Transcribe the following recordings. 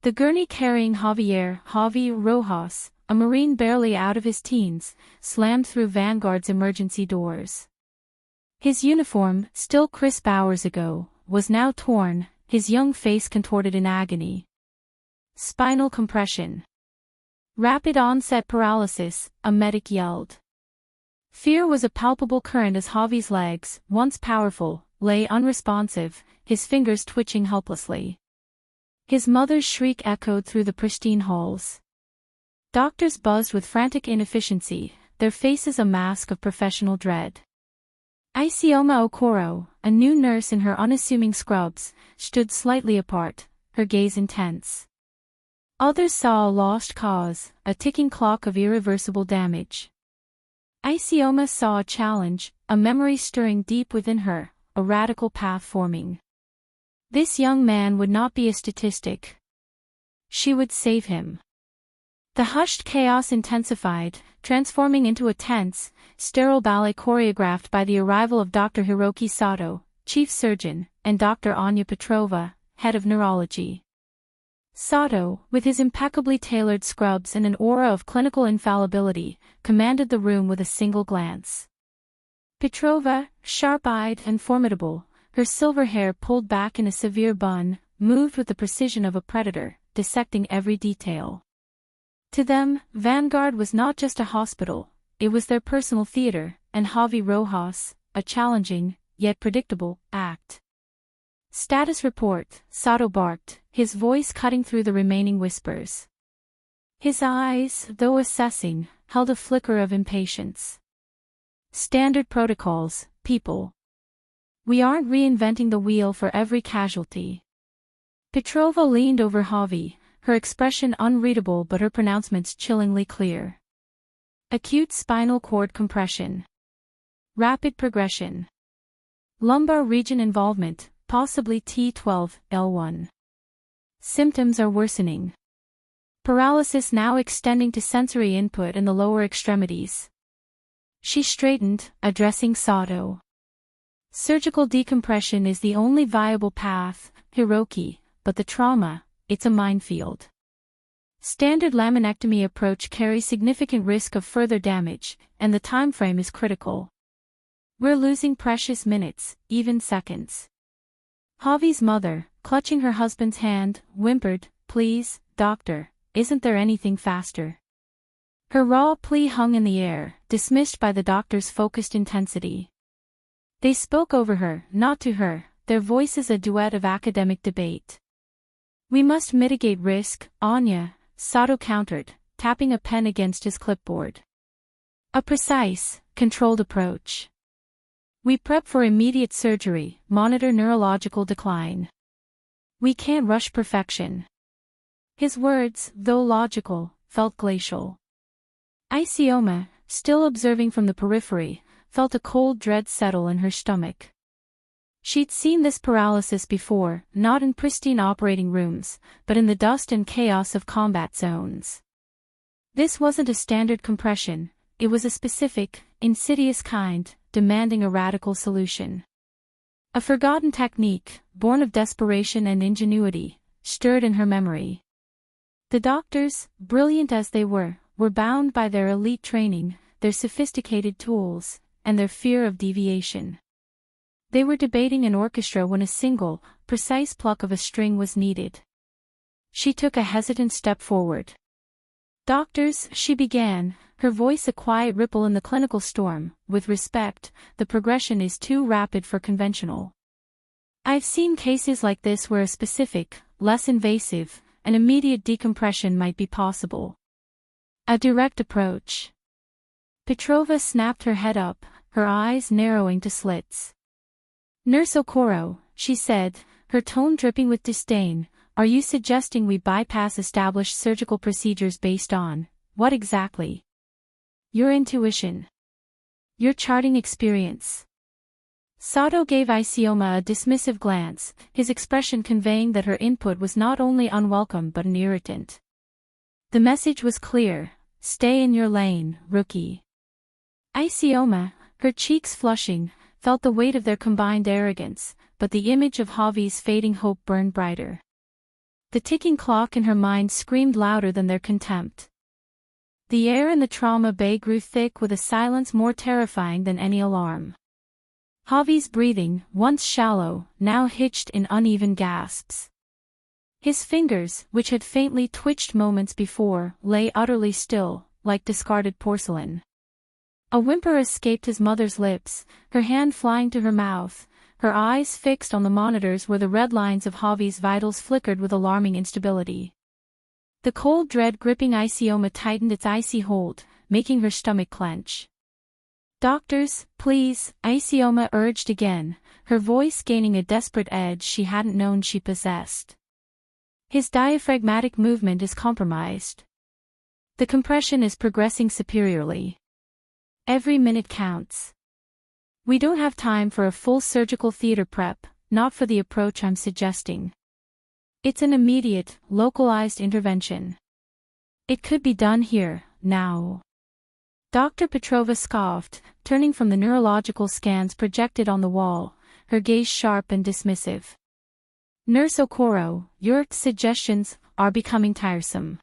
The gurney carrying Javi Rojas, a Marine barely out of his teens, slammed through Vanguard's emergency doors. His uniform, still crisp hours ago, was now torn, his young face contorted in agony. Spinal compression. Rapid onset paralysis, a medic yelled. Fear was a palpable current as Javi's legs, once powerful, lay unresponsive, his fingers twitching helplessly. His mother's shriek echoed through the pristine halls. Doctors buzzed with frantic inefficiency, their faces a mask of professional dread. Isioma Okoro, a new nurse in her unassuming scrubs, stood slightly apart, her gaze intense. Others saw a lost cause, a ticking clock of irreversible damage. Isioma saw a challenge, a memory stirring deep within her, a radical path forming. This young man would not be a statistic. She would save him. The hushed chaos intensified, transforming into a tense, sterile ballet choreographed by the arrival of Dr. Hiroki Sato, chief surgeon, and Dr. Anya Petrova, head of neurology. Sato, with his impeccably tailored scrubs and an aura of clinical infallibility, commanded the room with a single glance. Petrova, sharp-eyed and formidable, her silver hair pulled back in a severe bun, moved with the precision of a predator, dissecting every detail. To them, Vanguard was not just a hospital, it was their personal theater, and Javi Rojas, a challenging, yet predictable, act. Status report, Sato barked, his voice cutting through the remaining whispers. His eyes, though assessing, held a flicker of impatience. Standard protocols, people. We aren't reinventing the wheel for every casualty. Petrova leaned over Javi, her expression unreadable but her pronouncements chillingly clear. Acute spinal cord compression. Rapid progression. Lumbar region involvement, possibly T12L1. Symptoms are worsening. Paralysis now extending to sensory input in the lower extremities. She straightened, addressing Sato. Surgical decompression is the only viable path, Hiroki, but the trauma, it's a minefield. Standard laminectomy approach carries significant risk of further damage, and the time frame is critical. We're losing precious minutes, even seconds. Javi's mother, clutching her husband's hand, whimpered, "Please, doctor, isn't there anything faster?" Her raw plea hung in the air, dismissed by the doctor's focused intensity. They spoke over her, not to her, their voices a duet of academic debate. We must mitigate risk, Anya, Sato countered, tapping a pen against his clipboard. A precise, controlled approach. We prep for immediate surgery, monitor neurological decline. We can't rush perfection. His words, though logical, felt glacial. Isioma, still observing from the periphery, felt a cold dread settle in her stomach. She'd seen this paralysis before, not in pristine operating rooms, but in the dust and chaos of combat zones. This wasn't a standard compression, it was a specific, insidious kind, demanding a radical solution. A forgotten technique, born of desperation and ingenuity, stirred in her memory. The doctors, brilliant as they were bound by their elite training, their sophisticated tools, and their fear of deviation. They were debating an orchestra when a single, precise pluck of a string was needed. She took a hesitant step forward. Doctors, she began, her voice a quiet ripple in the clinical storm, with respect, the progression is too rapid for conventional. I've seen cases like this where a specific, less invasive, and immediate decompression might be possible. A direct approach. Petrova snapped her head up, her eyes narrowing to slits. Nurse Okoro, she said, her tone dripping with disdain, are you suggesting we bypass established surgical procedures based on, what exactly? Your intuition. Your charting experience. Sato gave Isioma a dismissive glance, his expression conveying that her input was not only unwelcome but an irritant. The message was clear, stay in your lane, rookie. Isioma, her cheeks flushing, felt the weight of their combined arrogance, but the image of Javi's fading hope burned brighter. The ticking clock in her mind screamed louder than their contempt. The air in the trauma bay grew thick with a silence more terrifying than any alarm. Javi's breathing, once shallow, now hitched in uneven gasps. His fingers, which had faintly twitched moments before, lay utterly still, like discarded porcelain. A whimper escaped his mother's lips, her hand flying to her mouth, her eyes fixed on the monitors where the red lines of Javi's vitals flickered with alarming instability. The cold dread gripping Isioma tightened its icy hold, making her stomach clench. "Doctors, please," Isioma urged again, her voice gaining a desperate edge she hadn't known she possessed. "His diaphragmatic movement is compromised. The compression is progressing superiorly. Every minute counts. We don't have time for a full surgical theater prep, not for the approach I'm suggesting. It's an immediate, localized intervention. It could be done here, now." Dr. Petrova scoffed, turning from the neurological scans projected on the wall, her gaze sharp and dismissive. "Nurse Okoro, your suggestions are becoming tiresome.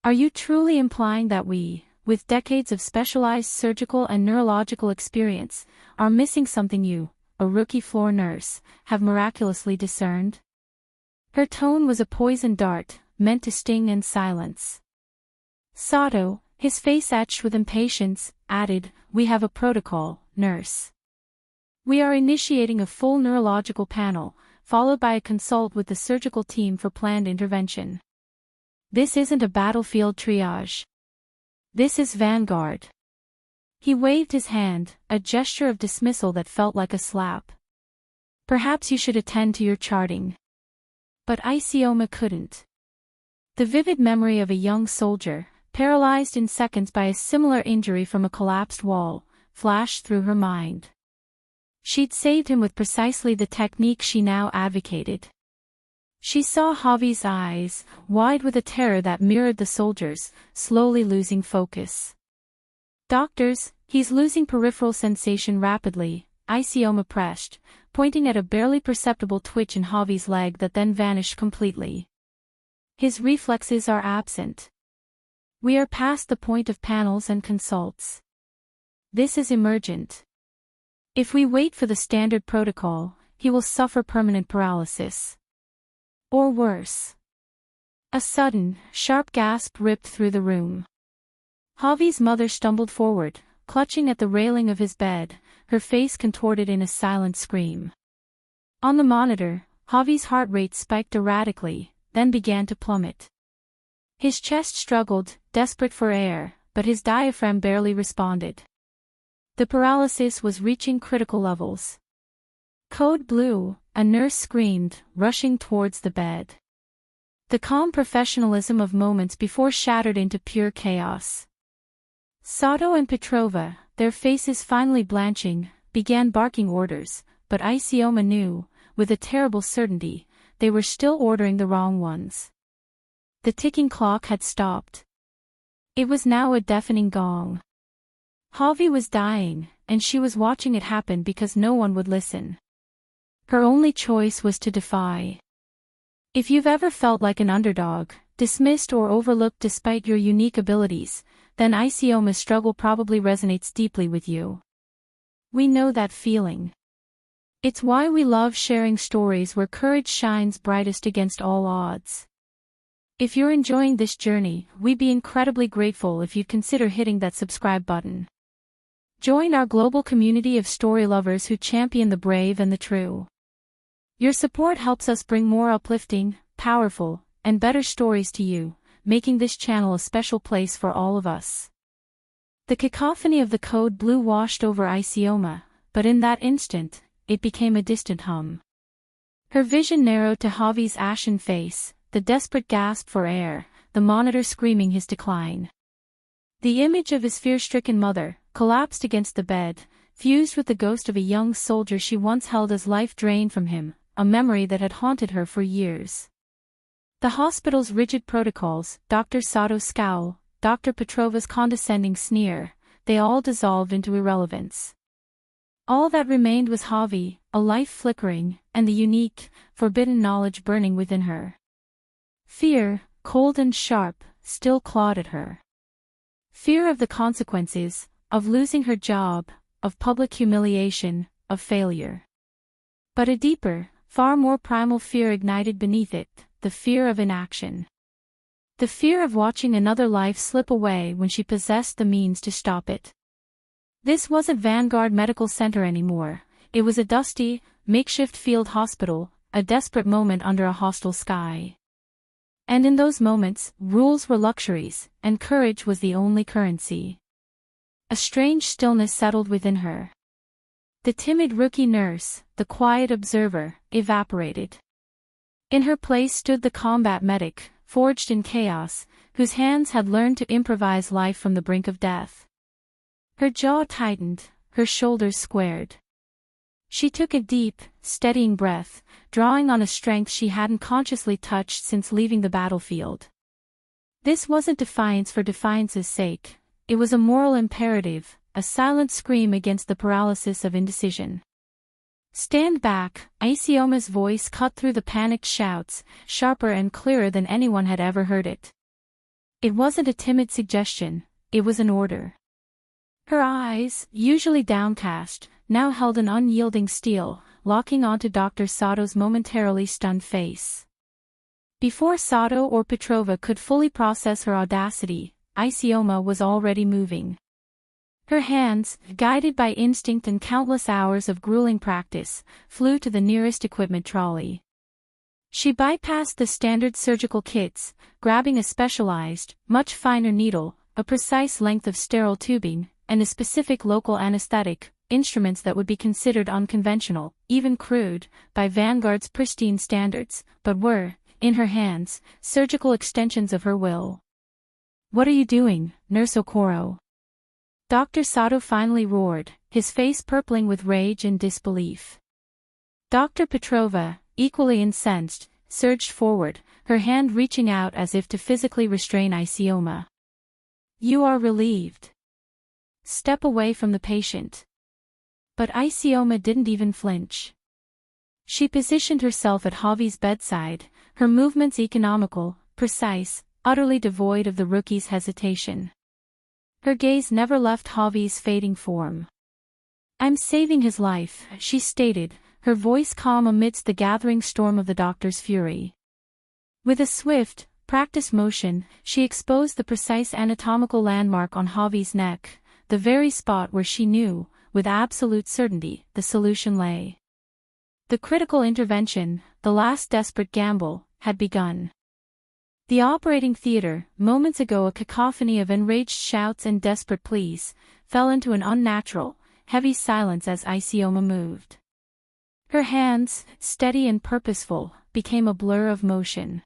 Are you truly implying that we, with decades of specialized surgical and neurological experience, are missing something you, a rookie floor nurse, have miraculously discerned?" Her tone was a poisoned dart, meant to sting and silence. Sato, his face etched with impatience, added, "We have a protocol, nurse. We are initiating a full neurological panel, followed by a consult with the surgical team for planned intervention. This isn't a battlefield triage. This is Vanguard." He waved his hand, a gesture of dismissal that felt like a slap. "Perhaps you should attend to your charting." But Isioma couldn't. The vivid memory of a young soldier, paralyzed in seconds by a similar injury from a collapsed wall, flashed through her mind. She'd saved him with precisely the technique she now advocated. She saw Javi's eyes, wide with a terror that mirrored the soldier's, slowly losing focus. "Doctors, he's losing peripheral sensation rapidly," Isioma pressed, pointing at a barely perceptible twitch in Javi's leg that then vanished completely. "His reflexes are absent. We are past the point of panels and consults. This is emergent. If we wait for the standard protocol, he will suffer permanent paralysis. Or worse." A sudden, sharp gasp ripped through the room. Javi's mother stumbled forward, clutching at the railing of his bed, her face contorted in a silent scream. On the monitor, Javi's heart rate spiked erratically, then began to plummet. His chest struggled, desperate for air, but his diaphragm barely responded. The paralysis was reaching critical levels. "Code Blue," a nurse screamed, rushing towards the bed. The calm professionalism of moments before shattered into pure chaos. Sato and Petrova, their faces finally blanching, began barking orders, but Isioma knew, with a terrible certainty, they were still ordering the wrong ones. The ticking clock had stopped. It was now a deafening gong. Javi was dying, and she was watching it happen because no one would listen. Her only choice was to defy. If you've ever felt like an underdog, dismissed or overlooked despite your unique abilities, then Isioma's struggle probably resonates deeply with you. We know that feeling. It's why we love sharing stories where courage shines brightest against all odds. If you're enjoying this journey, we'd be incredibly grateful if you'd consider hitting that subscribe button. Join our global community of story lovers who champion the brave and the true. Your support helps us bring more uplifting, powerful, and better stories to you, making this channel a special place for all of us. The cacophony of the Code Blue washed over Isioma, but in that instant, it became a distant hum. Her vision narrowed to Javi's ashen face, the desperate gasp for air, the monitor screaming his decline. The image of his fear-stricken mother, collapsed against the bed, fused with the ghost of a young soldier she once held as life drained from him, a memory that had haunted her for years. The hospital's rigid protocols, Dr. Sato's scowl, Dr. Petrova's condescending sneer, they all dissolved into irrelevance. All that remained was Javi, a life flickering, and the unique, forbidden knowledge burning within her. Fear, cold and sharp, still clawed at her. Fear of the consequences, of losing her job, of public humiliation, of failure. But a deeper, far more primal fear ignited beneath it, the fear of inaction. The fear of watching another life slip away when she possessed the means to stop it. This wasn't Vanguard Medical Center anymore, it was a dusty, makeshift field hospital, a desperate moment under a hostile sky. And in those moments, rules were luxuries, and courage was the only currency. A strange stillness settled within her. The timid rookie nurse, the quiet observer, evaporated. In her place stood the combat medic, forged in chaos, whose hands had learned to improvise life from the brink of death. Her jaw tightened, her shoulders squared. She took a deep, steadying breath, drawing on a strength she hadn't consciously touched since leaving the battlefield. This wasn't defiance for defiance's sake, it was a moral imperative, a silent scream against the paralysis of indecision. "Stand back," Isioma's voice cut through the panicked shouts, sharper and clearer than anyone had ever heard it. It wasn't a timid suggestion, it was an order. Her eyes, usually downcast, now held an unyielding steel, locking onto Dr. Sato's momentarily stunned face. Before Sato or Petrova could fully process her audacity, Isioma was already moving. Her hands, guided by instinct and countless hours of grueling practice, flew to the nearest equipment trolley. She bypassed the standard surgical kits, grabbing a specialized, much finer needle, a precise length of sterile tubing, and a specific local anesthetic, instruments that would be considered unconventional, even crude, by Vanguard's pristine standards, but were, in her hands, surgical extensions of her will. "What are you doing, Nurse Okoro?" Dr. Sato finally roared, his face purpling with rage and disbelief. Dr. Petrova, equally incensed, surged forward, her hand reaching out as if to physically restrain Isioma. "You are relieved. Step away from the patient." But Isioma didn't even flinch. She positioned herself at Javi's bedside, her movements economical, precise, utterly devoid of the rookie's hesitation. Her gaze never left Javi's fading form. "I'm saving his life," she stated, her voice calm amidst the gathering storm of the doctor's fury. With a swift, practiced motion, she exposed the precise anatomical landmark on Javi's neck, the very spot where she knew, with absolute certainty, the solution lay. The critical intervention, the last desperate gamble, had begun. The operating theater, moments ago a cacophony of enraged shouts and desperate pleas, fell into an unnatural, heavy silence as Isioma moved. Her hands, steady and purposeful, became a blur of motion.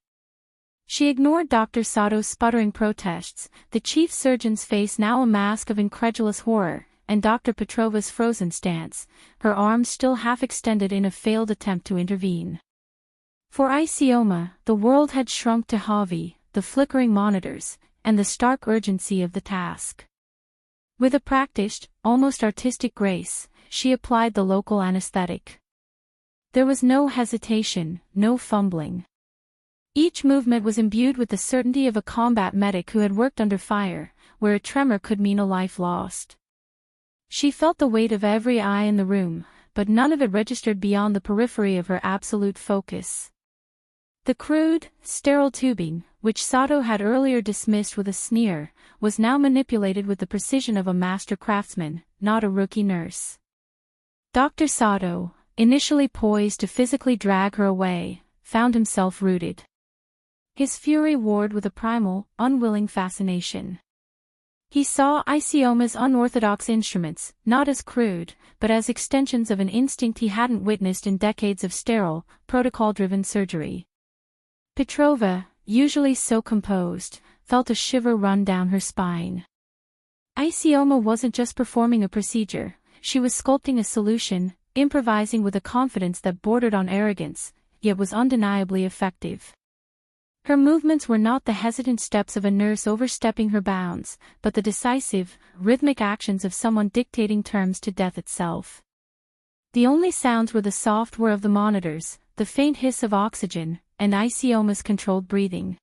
She ignored Dr. Sato's sputtering protests, the chief surgeon's face now a mask of incredulous horror, and Dr. Petrova's frozen stance, her arms still half extended in a failed attempt to intervene. For Isioma, the world had shrunk to Javi, the flickering monitors, and the stark urgency of the task. With a practiced, almost artistic grace, she applied the local anesthetic. There was no hesitation, no fumbling. Each movement was imbued with the certainty of a combat medic who had worked under fire, where a tremor could mean a life lost. She felt the weight of every eye in the room, but none of it registered beyond the periphery of her absolute focus. The crude, sterile tubing, which Sato had earlier dismissed with a sneer, was now manipulated with the precision of a master craftsman, not a rookie nurse. Dr. Sato, initially poised to physically drag her away, found himself rooted. His fury warred with a primal, unwilling fascination. He saw Isioma's unorthodox instruments, not as crude, but as extensions of an instinct he hadn't witnessed in decades of sterile, protocol-driven surgery. Petrova, usually so composed, felt a shiver run down her spine. Isioma wasn't just performing a procedure, she was sculpting a solution, improvising with a confidence that bordered on arrogance, yet was undeniably effective. Her movements were not the hesitant steps of a nurse overstepping her bounds, but the decisive, rhythmic actions of someone dictating terms to death itself. The only sounds were the soft whir of the monitors, the faint hiss of oxygen, and Isioma's controlled breathing.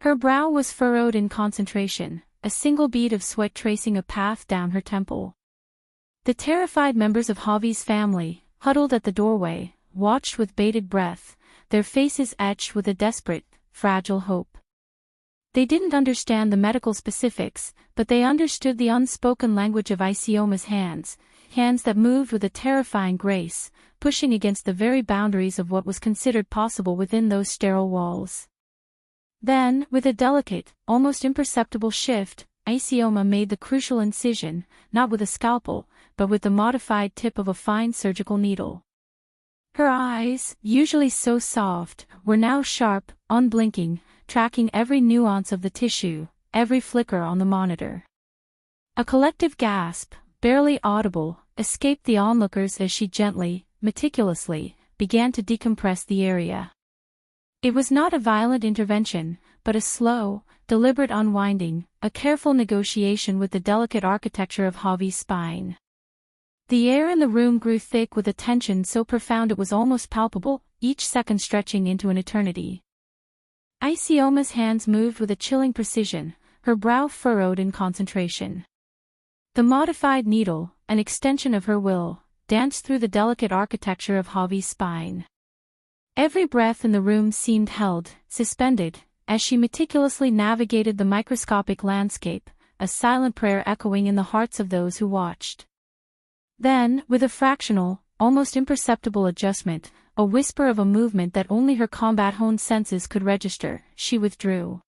Her brow was furrowed in concentration, a single bead of sweat tracing a path down her temple. The terrified members of Javi's family, huddled at the doorway, watched with bated breath, their faces etched with a desperate, fragile hope. They didn't understand the medical specifics, but they understood the unspoken language of Isioma's hands that moved with a terrifying grace, pushing against the very boundaries of what was considered possible within those sterile walls. Then, with a delicate, almost imperceptible shift, Isioma made the crucial incision, not with a scalpel, but with the modified tip of a fine surgical needle. Her eyes, usually so soft, were now sharp, unblinking, tracking every nuance of the tissue, every flicker on the monitor. A collective gasp, barely audible, escaped the onlookers as she gently, meticulously, began to decompress the area. It was not a violent intervention, but a slow, deliberate unwinding, a careful negotiation with the delicate architecture of Javi's spine. The air in the room grew thick with a tension so profound it was almost palpable, each second stretching into an eternity. Isioma's hands moved with a chilling precision, her brow furrowed in concentration. The modified needle, an extension of her will, danced through the delicate architecture of Javi's spine. Every breath in the room seemed held, suspended, as she meticulously navigated the microscopic landscape, a silent prayer echoing in the hearts of those who watched. Then, with a fractional, almost imperceptible adjustment, a whisper of a movement that only her combat-honed senses could register, she withdrew.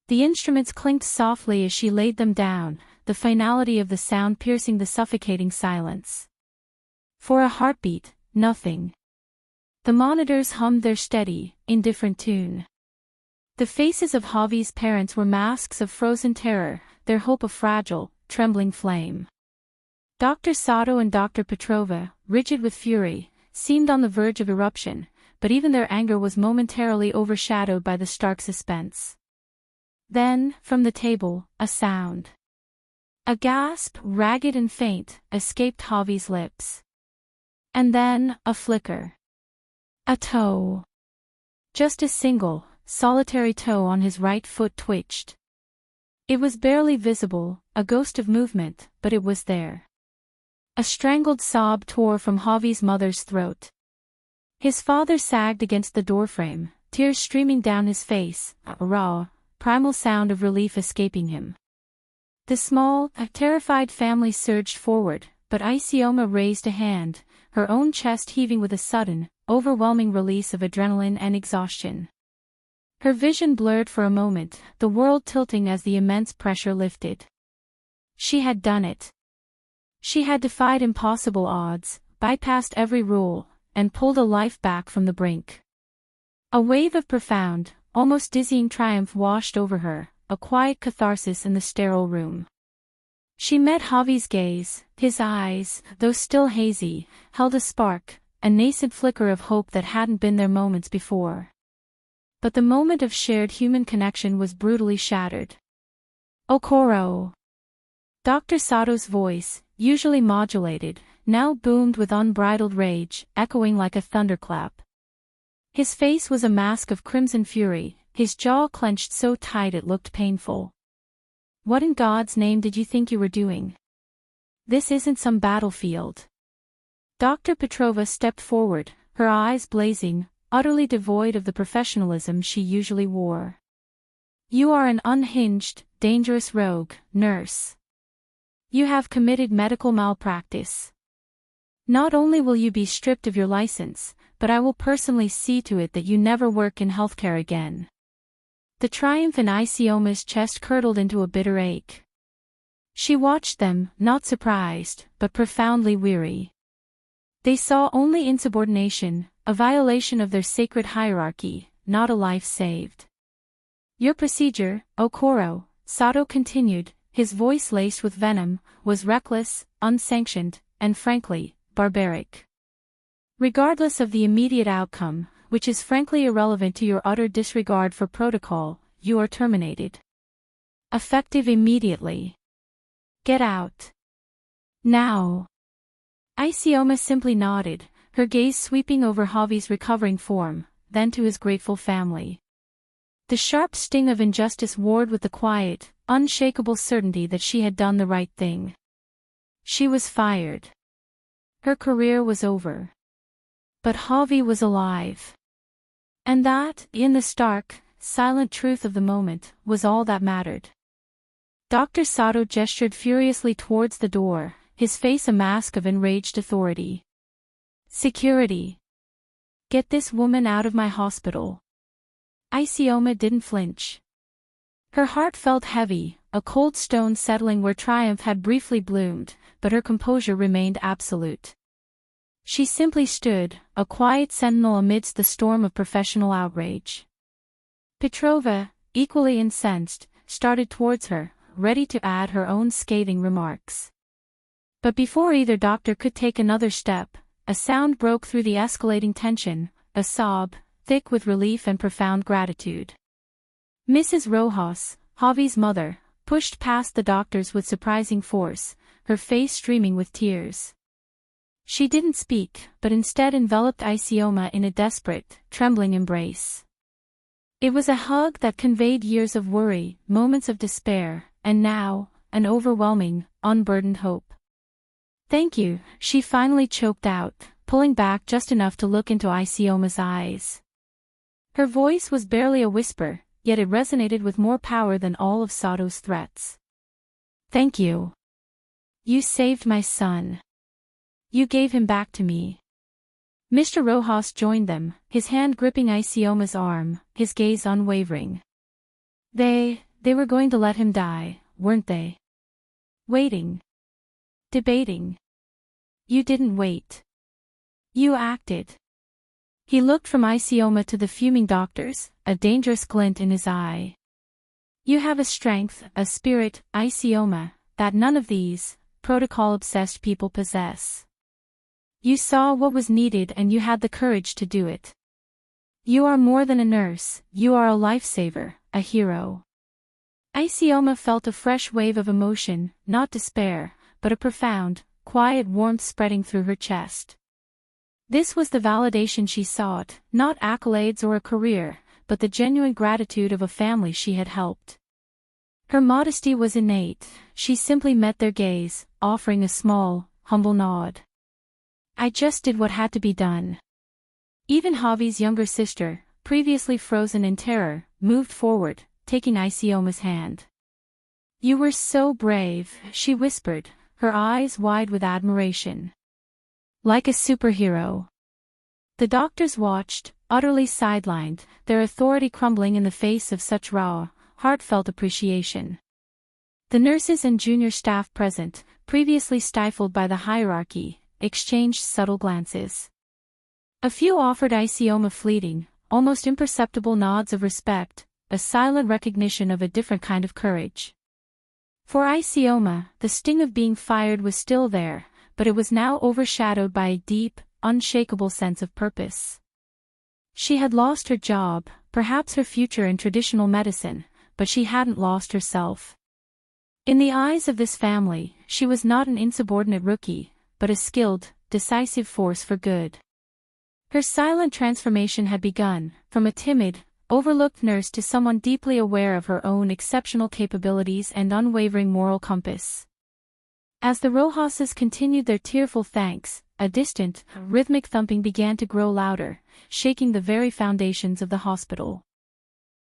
The instruments clinked softly as she laid them down, the finality of the sound piercing the suffocating silence. For a heartbeat, nothing. The monitors hummed their steady, indifferent tune. The faces of Javi's parents were masks of frozen terror, their hope a fragile, trembling flame. Dr. Sato and Dr. Petrova, rigid with fury, seemed on the verge of eruption, but even their anger was momentarily overshadowed by the stark suspense. Then, from the table, a sound. A gasp, ragged and faint, escaped Javi's lips. And then, a flicker. A toe. Just a single, solitary toe on his right foot twitched. It was barely visible, a ghost of movement, but it was there. A strangled sob tore from Javi's mother's throat. His father sagged against the doorframe, tears streaming down his face, a raw, primal sound of relief escaping him. The small, terrified family surged forward, but Isioma raised a hand, her own chest heaving with a sudden, overwhelming release of adrenaline and exhaustion. Her vision blurred for a moment, the world tilting as the immense pressure lifted. She had done it. She had defied impossible odds, bypassed every rule, and pulled a life back from the brink. A wave of profound, almost dizzying triumph washed over her, a quiet catharsis in the sterile room. She met Javi's gaze, his eyes, though still hazy, held a spark, a nascent flicker of hope that hadn't been there moments before. But the moment of shared human connection was brutally shattered. Okoro. Dr. Sato's voice, usually modulated, now boomed with unbridled rage, echoing like a thunderclap. His face was a mask of crimson fury, his jaw clenched so tight it looked painful. What in God's name did you think you were doing? This isn't some battlefield. Dr. Petrova stepped forward, her eyes blazing, utterly devoid of the professionalism she usually wore. You are an unhinged, dangerous rogue, nurse. You have committed medical malpractice. Not only will you be stripped of your license, but I will personally see to it that you never work in healthcare again. The triumph in Isioma's chest curdled into a bitter ache. She watched them, not surprised, but profoundly weary. They saw only insubordination, a violation of their sacred hierarchy, not a life saved. Your procedure, Okoro, Sato continued, his voice laced with venom, was reckless, unsanctioned, and frankly, barbaric. Regardless of the immediate outcome, which is frankly irrelevant to your utter disregard for protocol, you are terminated. Effective immediately. Get out. Now. Isioma simply nodded, her gaze sweeping over Javi's recovering form, then to his grateful family. The sharp sting of injustice warred with the quiet, unshakable certainty that she had done the right thing. She was fired. Her career was over. But Javi was alive. And that, in the stark, silent truth of the moment, was all that mattered. Dr. Sato gestured furiously towards the door, his face a mask of enraged authority. Security. Get this woman out of my hospital. Isioma didn't flinch. Her heart felt heavy, a cold stone settling where triumph had briefly bloomed, but her composure remained absolute. She simply stood, a quiet sentinel amidst the storm of professional outrage. Petrova, equally incensed, started towards her, ready to add her own scathing remarks. But before either doctor could take another step, a sound broke through the escalating tension, a sob, thick with relief and profound gratitude. Mrs. Rojas, Javi's mother, pushed past the doctors with surprising force, her face streaming with tears. She didn't speak, but instead enveloped Isioma in a desperate, trembling embrace. It was a hug that conveyed years of worry, moments of despair, and now, an overwhelming, unburdened hope. Thank you, she finally choked out, pulling back just enough to look into Isioma's eyes. Her voice was barely a whisper, yet it resonated with more power than all of Sato's threats. Thank you. You saved my son. You gave him back to me. Mr. Rojas joined them, his hand gripping Isioma's arm, his gaze unwavering. They were going to let him die, weren't they? Waiting. Debating. You didn't wait. You acted. He looked from Isioma to the fuming doctors, a dangerous glint in his eye. You have a strength, a spirit, Isioma, that none of these, protocol-obsessed people possess. You saw what was needed and you had the courage to do it. You are more than a nurse, you are a lifesaver, a hero. Isioma felt a fresh wave of emotion, not despair, but a profound, quiet warmth spreading through her chest. This was the validation she sought, not accolades or a career, but the genuine gratitude of a family she had helped. Her modesty was innate, she simply met their gaze, offering a small, humble nod. I just did what had to be done. Even Javi's younger sister, previously frozen in terror, moved forward, taking Isioma's hand. You were so brave, she whispered, her eyes wide with admiration. Like a superhero. The doctors watched, utterly sidelined, their authority crumbling in the face of such raw, heartfelt appreciation. The nurses and junior staff present, previously stifled by the hierarchy, exchanged subtle glances. A few offered Isioma fleeting, almost imperceptible nods of respect, a silent recognition of a different kind of courage. For Isioma, the sting of being fired was still there, but it was now overshadowed by a deep, unshakable sense of purpose. She had lost her job, perhaps her future in traditional medicine, but she hadn't lost herself. In the eyes of this family, she was not an insubordinate rookie, but a skilled, decisive force for good. Her silent transformation had begun, from a timid, overlooked nurse to someone deeply aware of her own exceptional capabilities and unwavering moral compass. As the Rojases continued their tearful thanks, a distant, rhythmic thumping began to grow louder, shaking the very foundations of the hospital.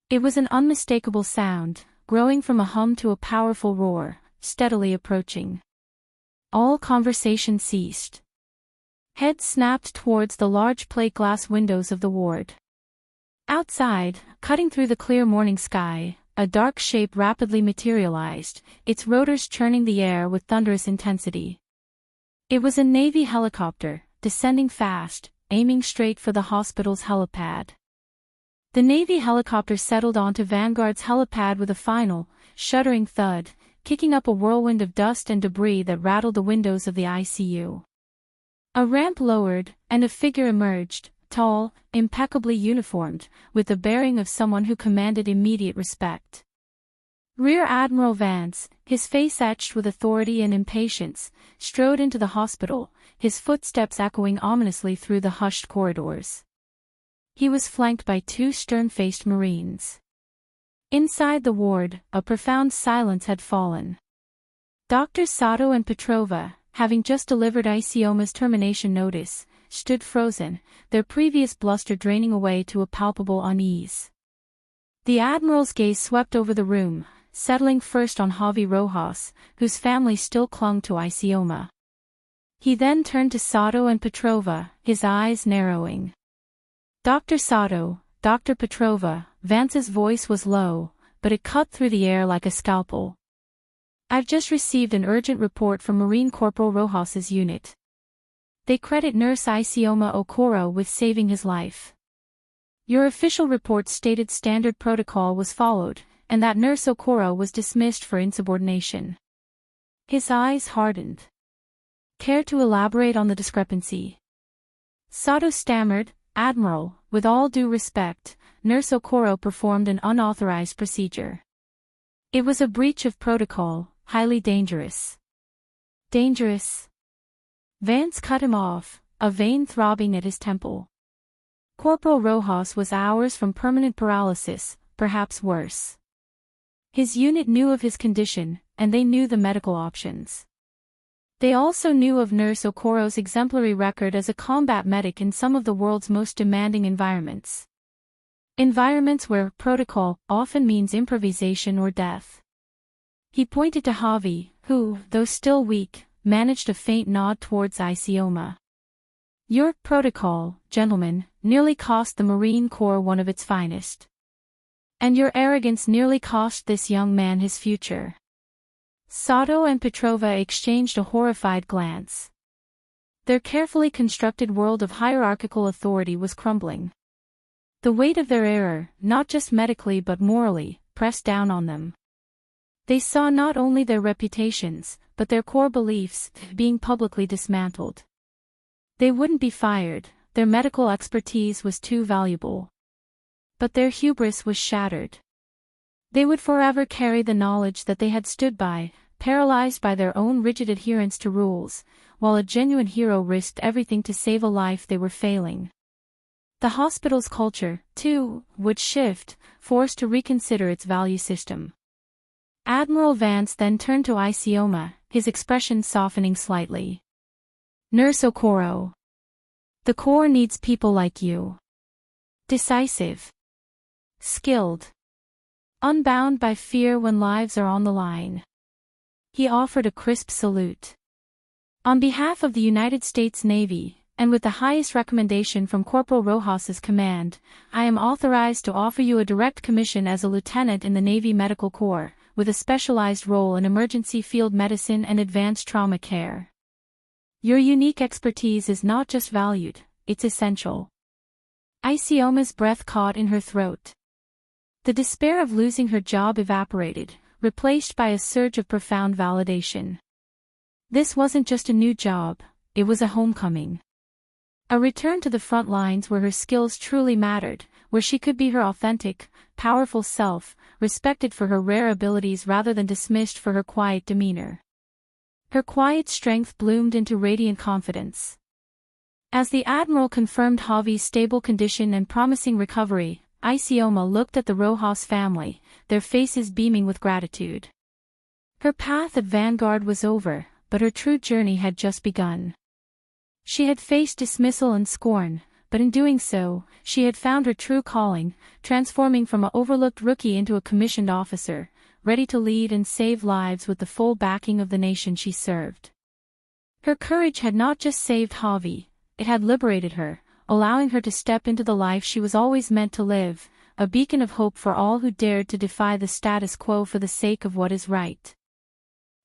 It was an unmistakable sound, growing from a hum to a powerful roar, steadily approaching. All conversation ceased. Heads snapped towards the large plate glass windows of the ward. Outside, cutting through the clear morning sky, a dark shape rapidly materialized, its rotors churning the air with thunderous intensity. It was a Navy helicopter, descending fast, aiming straight for the hospital's helipad. The Navy helicopter settled onto Vanguard's helipad with a final, shuddering thud, kicking up a whirlwind of dust and debris that rattled the windows of the ICU. A ramp lowered, and a figure emerged, tall, impeccably uniformed, with the bearing of someone who commanded immediate respect. Rear Admiral Vance, his face etched with authority and impatience, strode into the hospital, his footsteps echoing ominously through the hushed corridors. He was flanked by two stern-faced Marines. Inside the ward, a profound silence had fallen. Doctors Sato and Petrova, having just delivered Isioma's termination notice, stood frozen, their previous bluster draining away to a palpable unease. The Admiral's gaze swept over the room, settling first on Javi Rojas, whose family still clung to Isioma. He then turned to Sato and Petrova, his eyes narrowing. Dr. Sato, Dr. Petrova, Vance's voice was low, but it cut through the air like a scalpel. I've just received an urgent report from Marine Corporal Rojas's unit. They credit Nurse Isioma Okoro with saving his life. Your official report stated standard protocol was followed, and that Nurse Okoro was dismissed for insubordination. His eyes hardened. Care to elaborate on the discrepancy? Sato stammered, Admiral, with all due respect, Nurse Okoro performed an unauthorized procedure. It was a breach of protocol, highly dangerous. Dangerous? Vance cut him off, a vein throbbing at his temple. Corporal Rojas was hours from permanent paralysis, perhaps worse. His unit knew of his condition, and they knew the medical options. They also knew of Nurse Okoro's exemplary record as a combat medic in some of the world's most demanding environments. Environments where protocol often means improvisation or death. He pointed to Javi, who, though still weak, managed a faint nod towards Isioma. Your protocol, gentlemen, nearly cost the Marine Corps one of its finest. And your arrogance nearly cost this young man his future. Sato and Petrova exchanged a horrified glance. Their carefully constructed world of hierarchical authority was crumbling. The weight of their error, not just medically but morally, pressed down on them. They saw not only their reputations, but their core beliefs, being publicly dismantled. They wouldn't be fired, their medical expertise was too valuable. But their hubris was shattered. They would forever carry the knowledge that they had stood by, paralyzed by their own rigid adherence to rules, while a genuine hero risked everything to save a life they were failing. The hospital's culture, too, would shift, forced to reconsider its value system. Admiral Vance then turned to Isioma, his expression softening slightly. Nurse Okoro. The Corps needs people like you. Decisive. Skilled. Unbound by fear when lives are on the line. He offered a crisp salute. On behalf of the United States Navy, and with the highest recommendation from Corporal Rojas's command, I am authorized to offer you a direct commission as a lieutenant in the Navy Medical Corps, with a specialized role in emergency field medicine and advanced trauma care. Your unique expertise is not just valued, it's essential. Isioma's breath caught in her throat. The despair of losing her job evaporated, replaced by a surge of profound validation. This wasn't just a new job, it was a homecoming. A return to the front lines where her skills truly mattered, where she could be her authentic, powerful self, respected for her rare abilities rather than dismissed for her quiet demeanor. Her quiet strength bloomed into radiant confidence. As the Admiral confirmed Javi's stable condition and promising recovery, Isioma looked at the Rojas family, their faces beaming with gratitude. Her path at Vanguard was over, but her true journey had just begun. She had faced dismissal and scorn, but in doing so, she had found her true calling, transforming from an overlooked rookie into a commissioned officer, ready to lead and save lives with the full backing of the nation she served. Her courage had not just saved Javi, it had liberated her, allowing her to step into the life she was always meant to live, a beacon of hope for all who dared to defy the status quo for the sake of what is right.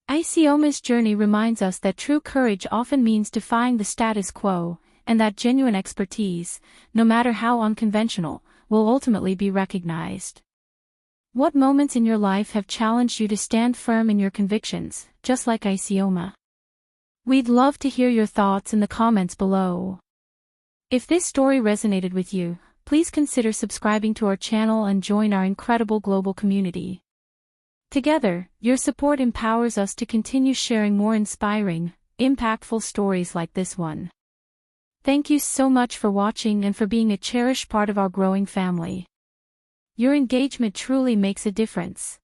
Isioma's journey reminds us that true courage often means defying the status quo, and that genuine expertise, no matter how unconventional, will ultimately be recognized. What moments in your life have challenged you to stand firm in your convictions, just like Isioma? We'd love to hear your thoughts in the comments below. If this story resonated with you, please consider subscribing to our channel and join our incredible global community. Together, your support empowers us to continue sharing more inspiring, impactful stories like this one. Thank you so much for watching and for being a cherished part of our growing family. Your engagement truly makes a difference.